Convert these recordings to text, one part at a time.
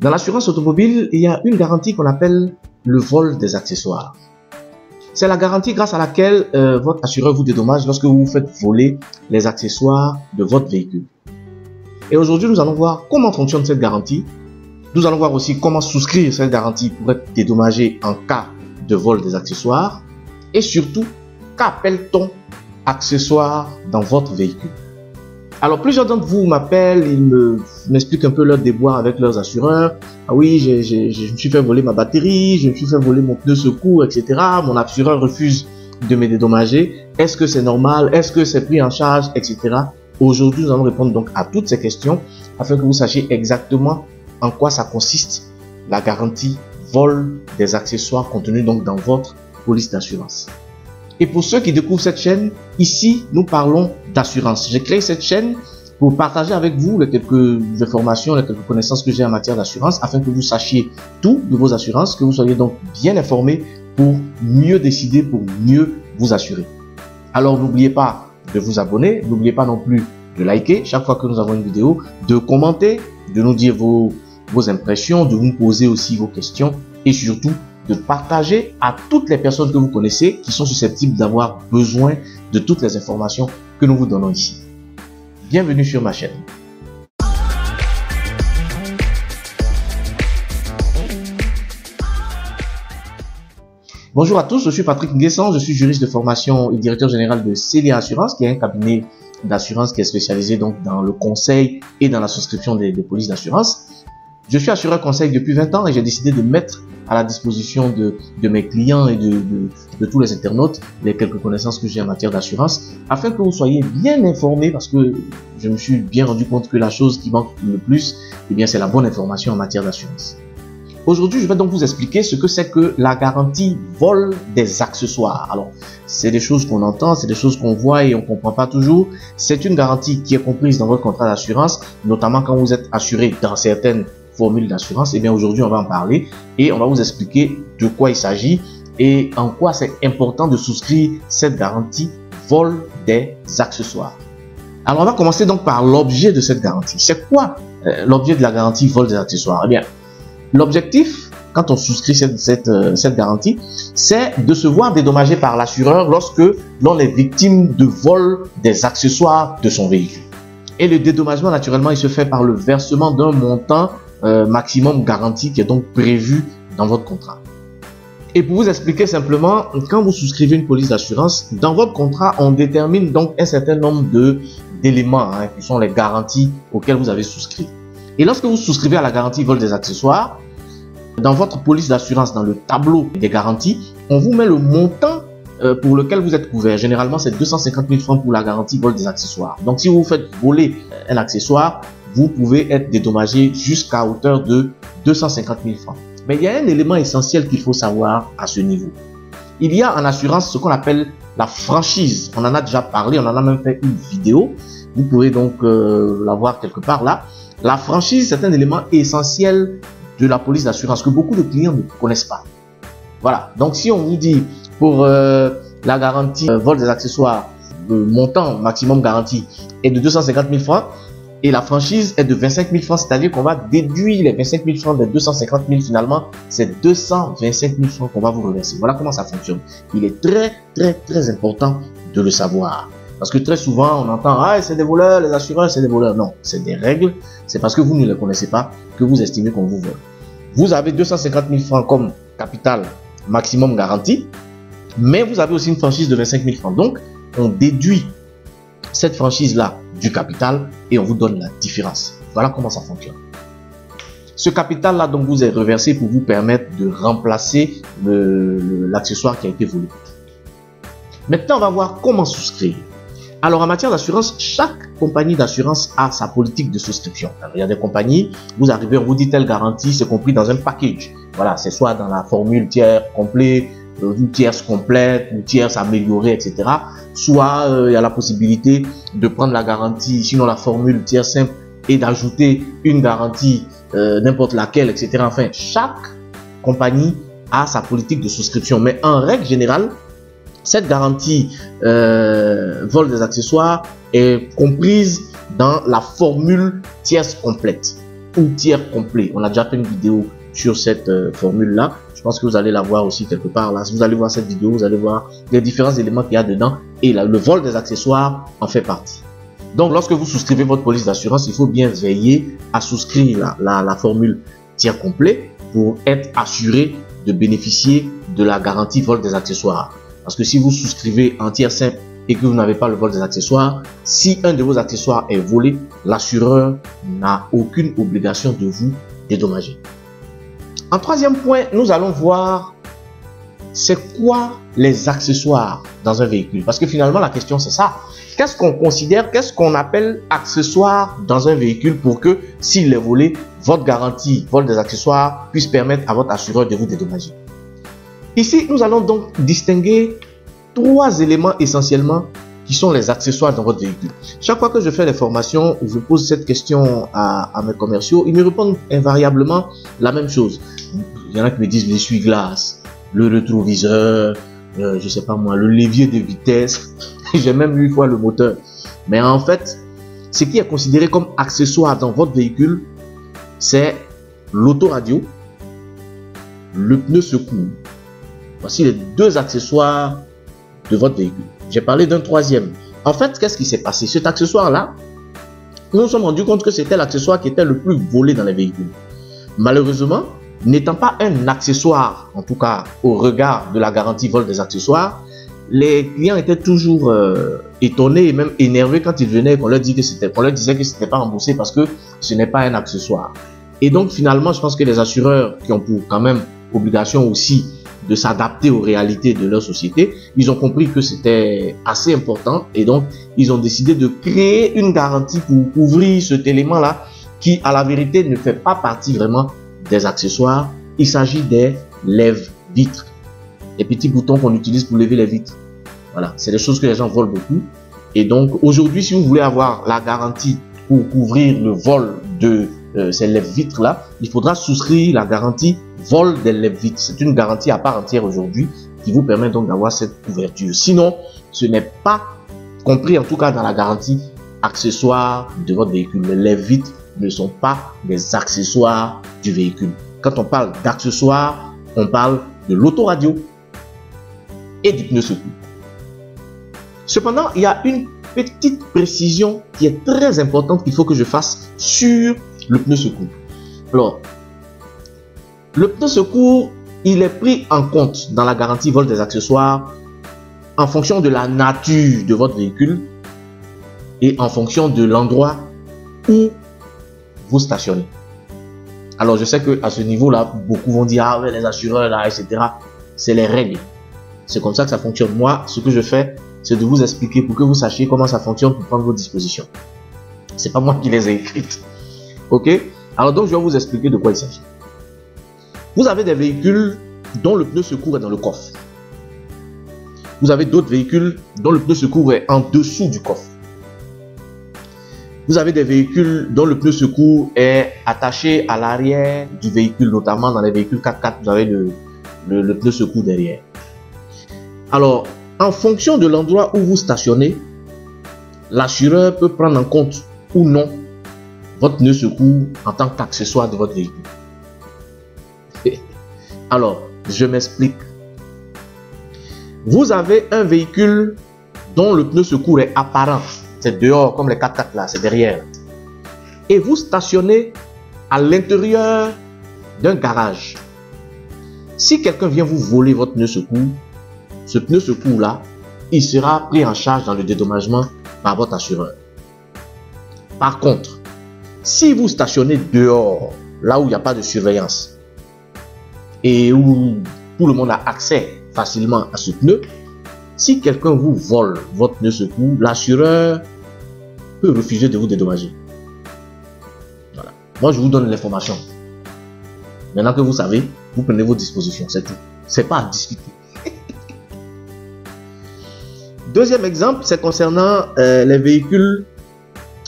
Dans l'assurance automobile, il y a une garantie qu'on appelle le vol des accessoires. C'est la garantie grâce à laquelle votre assureur vous dédommage lorsque vous faites voler les accessoires de votre véhicule. Et aujourd'hui, nous allons voir comment fonctionne cette garantie. Nous allons voir aussi comment souscrire cette garantie pour être dédommagé en cas de vol des accessoires. Et surtout, qu'appelle-t-on accessoires dans votre véhicule? Alors, plusieurs d'entre vous m'appellent, ils m'expliquent un peu leur déboire avec leurs assureurs. Ah oui, je me suis fait voler ma batterie, je me suis fait voler mon pneu secours, etc. Mon assureur refuse de me dédommager. Est-ce que c'est normal? Est-ce que c'est pris en charge, etc. Aujourd'hui, nous allons répondre donc à toutes ces questions afin que vous sachiez exactement en quoi ça consiste la garantie vol des accessoires contenus donc dans votre police d'assurance. Et pour ceux qui découvrent cette chaîne, ici, nous parlons d'assurance. J'ai créé cette chaîne pour partager avec vous les quelques informations, les quelques connaissances que j'ai en matière d'assurance afin que vous sachiez tout de vos assurances, que vous soyez donc bien informés pour mieux décider, pour mieux vous assurer. Alors, n'oubliez pas de vous abonner, n'oubliez pas non plus de liker chaque fois que nous avons une vidéo, de commenter, de nous dire vos impressions, de nous poser aussi vos questions et surtout de partager à toutes les personnes que vous connaissez qui sont susceptibles d'avoir besoin de toutes les informations que nous vous donnons ici. Bienvenue sur ma chaîne. Bonjour à tous, je suis Patrick Nguessan, je suis juriste de formation et directeur général de Celia Assurance, qui est un cabinet d'assurance qui est spécialisé donc dans le conseil et dans la souscription des polices d'assurance. Je suis assureur conseil depuis 20 ans et j'ai décidé de mettre à la disposition de mes clients et de tous les internautes les quelques connaissances que j'ai en matière d'assurance afin que vous soyez bien informés, parce que je me suis bien rendu compte que la chose qui manque le plus, eh bien, c'est la bonne information en matière d'assurance. Aujourd'hui, je vais donc vous expliquer ce que c'est que la garantie vol des accessoires. Alors, c'est des choses qu'on entend, c'est des choses qu'on voit et on ne comprend pas toujours. C'est une garantie qui est comprise dans votre contrat d'assurance, notamment quand vous êtes assuré dans certaines formules d'assurance. Et bien aujourd'hui, on va en parler et on va vous expliquer de quoi il s'agit et en quoi c'est important de souscrire cette garantie vol des accessoires. Alors, on va commencer donc par l'objet de cette garantie. C'est quoi l'objet de la garantie vol des accessoires? Eh bien, l'objectif, quand on souscrit cette garantie, c'est de se voir dédommagé par l'assureur lorsque l'on est victime de vol des accessoires de son véhicule. Et le dédommagement, naturellement, il se fait par le versement d'un montant maximum garanti qui est donc prévu dans votre contrat. Et pour vous expliquer simplement, quand vous souscrivez une police d'assurance, dans votre contrat, on détermine donc un certain nombre d'éléments qui sont les garanties auxquelles vous avez souscrit. Et lorsque vous souscrivez à la garantie vol des accessoires, dans votre police d'assurance, dans le tableau des garanties, on vous met le montant pour lequel vous êtes couvert. Généralement, c'est 250 000 francs pour la garantie vol des accessoires. Donc, si vous faites voler un accessoire, vous pouvez être dédommagé jusqu'à hauteur de 250 000 francs. Mais il y a un élément essentiel qu'il faut savoir à ce niveau. Il y a en assurance ce qu'on appelle la franchise. On en a déjà parlé, on en a même fait une vidéo. Vous pouvez donc la voir quelque part là. La franchise, c'est un élément essentiel de la police d'assurance que beaucoup de clients ne connaissent pas. Voilà. Donc, si on vous dit pour la garantie vol des accessoires, le montant maximum garanti est de 250 000 francs et la franchise est de 25 000 francs, c'est-à-dire qu'on va déduire les 25 000 francs des 250 000 finalement, c'est 225 000 francs qu'on va vous reverser. Voilà comment ça fonctionne. Il est très important de le savoir. Parce que très souvent, on entend « Ah, c'est des voleurs, les assureurs, c'est des voleurs ». Non, c'est des règles. C'est parce que vous ne les connaissez pas que vous estimez qu'on vous vole. Vous avez 250 000 francs comme capital maximum garanti, mais vous avez aussi une franchise de 25 000 francs. Donc, on déduit cette franchise-là du capital et on vous donne la différence. Voilà comment ça fonctionne. Ce capital-là, donc, vous est reversé pour vous permettre de remplacer l'accessoire qui a été volé. Maintenant, on va voir comment souscrire. Alors, en matière d'assurance, chaque compagnie d'assurance a sa politique de souscription. Alors, il y a des compagnies, vous arrivez, on vous dit telle garantie, c'est compris dans un package. Voilà, c'est soit dans la formule tiers complet, une tierce complète, une tierce améliorée, etc. Soit il y a la possibilité de prendre la garantie, sinon la formule tiers simple, et d'ajouter une garantie, n'importe laquelle, etc. Enfin, chaque compagnie a sa politique de souscription. Mais en règle générale, cette garantie vol des accessoires est comprise dans la formule tierce complète. ou tiers complet. On a déjà fait une vidéo sur cette formule-là. Je pense que vous allez la voir aussi quelque part là. Si vous allez voir cette vidéo, vous allez voir les différents éléments qu'il y a dedans. Et là, le vol des accessoires en fait partie. Donc, lorsque vous souscrivez votre police d'assurance, il faut bien veiller à souscrire la formule tiers complet pour être assuré de bénéficier de la garantie vol des accessoires. Parce que si vous souscrivez en tiers simple et que vous n'avez pas le vol des accessoires, si un de vos accessoires est volé, l'assureur n'a aucune obligation de vous dédommager. En troisième point, nous allons voir c'est quoi les accessoires dans un véhicule. Parce que finalement, la question c'est ça. Qu'est-ce qu'on considère, qu'est-ce qu'on appelle accessoire dans un véhicule pour que s'il est volé, votre garantie vol des accessoires puisse permettre à votre assureur de vous dédommager. Ici, nous allons donc distinguer trois éléments essentiellement qui sont les accessoires dans votre véhicule. Chaque fois que je fais les formations, je pose cette question à mes commerciaux. Ils me répondent invariablement la même chose. Il y en a qui me disent l'essuie-glace, le rétroviseur, je sais pas moi, le levier de vitesse. J'ai même eu une fois le moteur. Mais en fait, ce qui est considéré comme accessoire dans votre véhicule, c'est l'autoradio, le pneu secours. Voici les deux accessoires de votre véhicule. J'ai parlé d'un troisième. En fait, qu'est-ce qui s'est passé? Cet accessoire-là, nous nous sommes rendus compte que c'était l'accessoire qui était le plus volé dans les véhicules. Malheureusement, n'étant pas un accessoire, en tout cas au regard de la garantie vol des accessoires, les clients étaient toujours étonnés et même énervés quand ils venaient qu'on leur disait que c'était pas remboursé parce que ce n'est pas un accessoire. Et donc finalement, je pense que les assureurs qui ont pour quand même obligation aussi de s'adapter aux réalités de leur société, ils ont compris que c'était assez important et donc ils ont décidé de créer une garantie pour couvrir cet élément-là qui à la vérité ne fait pas partie vraiment des accessoires. Il s'agit des lève-vitres, les petits boutons qu'on utilise pour lever les vitres. Voilà, c'est des choses que les gens volent beaucoup. Et donc aujourd'hui, si vous voulez avoir la garantie pour couvrir le vol de ces lève-vitres là, il faudra souscrire la garantie vol des lève-vitres. C'est une garantie à part entière aujourd'hui qui vous permet donc d'avoir cette couverture. Sinon, ce n'est pas compris en tout cas dans la garantie accessoire de votre véhicule. Les lève-vitres ne sont pas des accessoires du véhicule. Quand on parle d'accessoires, on parle de l'autoradio et du pneu secours. Cependant, il y a une petite précision qui est très importante qu'il faut que je fasse sur le pneu secours. Alors, le pneu secours, il est pris en compte dans la garantie vol des accessoires en fonction de la nature de votre véhicule et en fonction de l'endroit où vous stationnez. Alors, je sais qu'à ce niveau-là, beaucoup vont dire, ah ouais, les assureurs, là, etc. C'est les règles. C'est comme ça que ça fonctionne. Moi, ce que je fais, c'est de vous expliquer pour que vous sachiez comment ça fonctionne pour prendre vos dispositions. C'est pas moi qui les ai écrites. Ok? Alors donc, je vais vous expliquer de quoi il s'agit. Vous avez des véhicules dont le pneu secours est dans le coffre. Vous avez d'autres véhicules dont le pneu secours est en dessous du coffre. Vous avez des véhicules dont le pneu secours est attaché à l'arrière du véhicule, notamment dans les véhicules 4x4, vous avez le pneu secours derrière. Alors, en fonction de l'endroit où vous stationnez, l'assureur peut prendre en compte ou non votre pneu secours en tant qu'accessoire de votre véhicule. Alors, je m'explique. Vous avez un véhicule dont le pneu secours est apparent. C'est dehors, comme les 4x4 là, c'est derrière. Et vous stationnez à l'intérieur d'un garage. Si quelqu'un vient vous voler votre pneu secours, ce pneu secours là, il sera pris en charge dans le dédommagement par votre assureur. Par contre, si vous stationnez dehors, là où il n'y a pas de surveillance et où tout le monde a accès facilement à ce pneu, si quelqu'un vous vole votre pneu secours, l'assureur peut refuser de vous dédommager. Voilà. Moi, je vous donne l'information. Maintenant que vous savez, vous prenez vos dispositions, c'est tout. C'est pas à discuter. Deuxième exemple, c'est concernant les véhicules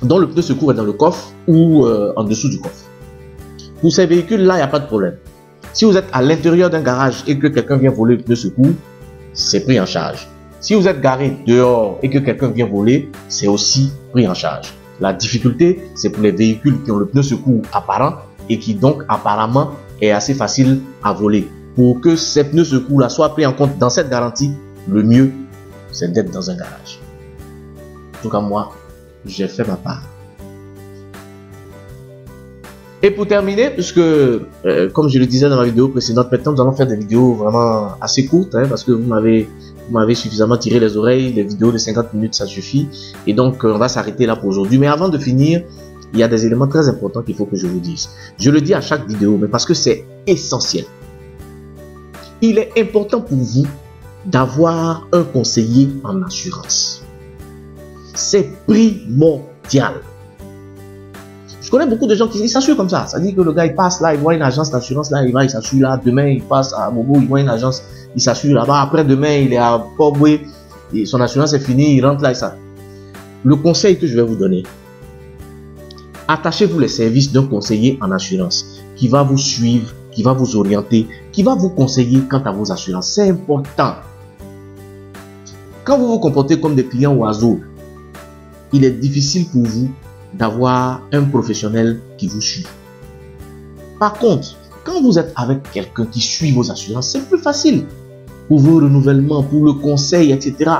dont le pneu secours est dans le coffre ou en dessous du coffre. Pour ces véhicules-là, il n'y a pas de problème. Si vous êtes à l'intérieur d'un garage et que quelqu'un vient voler le pneu secours, c'est pris en charge. Si vous êtes garé dehors et que quelqu'un vient voler, c'est aussi pris en charge. La difficulté, c'est pour les véhicules qui ont le pneu secours apparent et qui donc apparemment est assez facile à voler. Pour que ces pneus secours là soient pris en compte dans cette garantie, le mieux, c'est d'être dans un garage. En tout cas, moi, j'ai fait ma part. Et pour terminer, puisque, comme je le disais dans ma vidéo précédente, maintenant nous allons faire des vidéos vraiment assez courtes, hein, parce que vous m'avez suffisamment tiré les oreilles, les vidéos de 50 minutes, ça suffit. Et donc, on va s'arrêter là pour aujourd'hui. Mais avant de finir, il y a des éléments très importants qu'il faut que je vous dise. Je le dis à chaque vidéo, mais parce que c'est essentiel. Il est important pour vous d'avoir un conseiller en assurance. C'est primordial. Je connais beaucoup de gens qui s'assurent comme ça. Ça dit que le gars, il passe là, il voit une agence d'assurance là, il va, il s'assure là. Demain, il passe à Bobo, il voit une agence, il s'assure là-bas. Après, demain, il est à Port-Boué, et son assurance est finie, il rentre là et ça. Le conseil que je vais vous donner, attachez-vous les services d'un conseiller en assurance qui va vous suivre, qui va vous orienter, qui va vous conseiller quant à vos assurances. C'est important. Quand vous vous comportez comme des clients oiseaux, il est difficile pour vous d'avoir un professionnel qui vous suit. Par contre, quand vous êtes avec quelqu'un qui suit vos assurances, c'est plus facile. Pour vos renouvellements, pour le conseil, etc.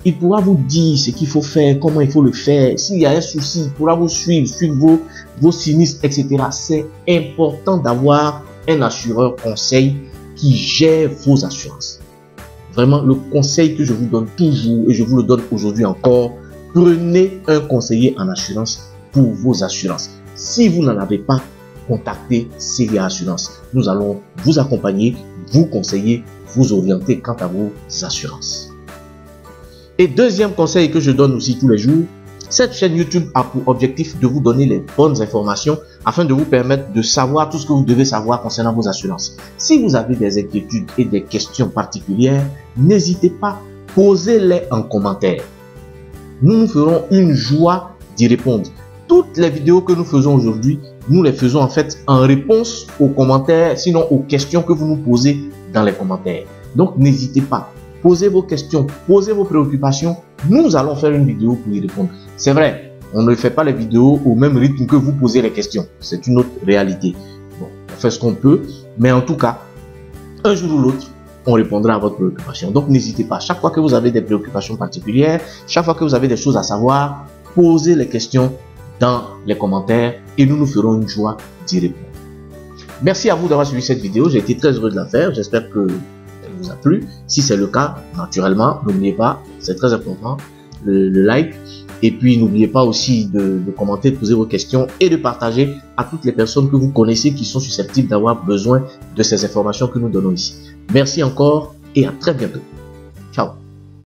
Il pourra vous dire ce qu'il faut faire, comment il faut le faire. S'il y a un souci, il pourra vous suivre vos sinistres, etc. C'est important d'avoir un assureur conseil qui gère vos assurances. Vraiment, le conseil que je vous donne toujours, et je vous le donne aujourd'hui encore, prenez un conseiller en assurance pour vos assurances. Si vous n'en avez pas, contactez CVA Assurance. Nous allons vous accompagner, vous conseiller, vous orienter quant à vos assurances. Et deuxième conseil que je donne aussi tous les jours, cette chaîne YouTube a pour objectif de vous donner les bonnes informations afin de vous permettre de savoir tout ce que vous devez savoir concernant vos assurances. Si vous avez des inquiétudes et des questions particulières, n'hésitez pas, posez-les en commentaire. Nous nous ferons une joie d'y répondre. Toutes les vidéos que nous faisons aujourd'hui, nous les faisons en fait en réponse aux commentaires, sinon aux questions que vous nous posez dans les commentaires. Donc n'hésitez pas, posez vos questions, posez vos préoccupations. Nous allons faire une vidéo pour y répondre. C'est vrai, on ne fait pas les vidéos au même rythme que vous posez les questions. C'est une autre réalité. Bon, on fait ce qu'on peut, mais en tout cas, un jour ou l'autre, on répondra à votre préoccupation. Donc n'hésitez pas, chaque fois que vous avez des préoccupations particulières, chaque fois que vous avez des choses à savoir, posez les questions dans les commentaires et nous nous ferons une joie d'y répondre. Merci à vous d'avoir suivi cette vidéo. J'ai été très heureux de la faire. J'espère que elle vous a plu. Si c'est le cas, naturellement, n'oubliez pas, c'est très important, le like. Et puis, n'oubliez pas aussi de commenter, de poser vos questions et de partager à toutes les personnes que vous connaissez qui sont susceptibles d'avoir besoin de ces informations que nous donnons ici. Merci encore et à très bientôt. Ciao.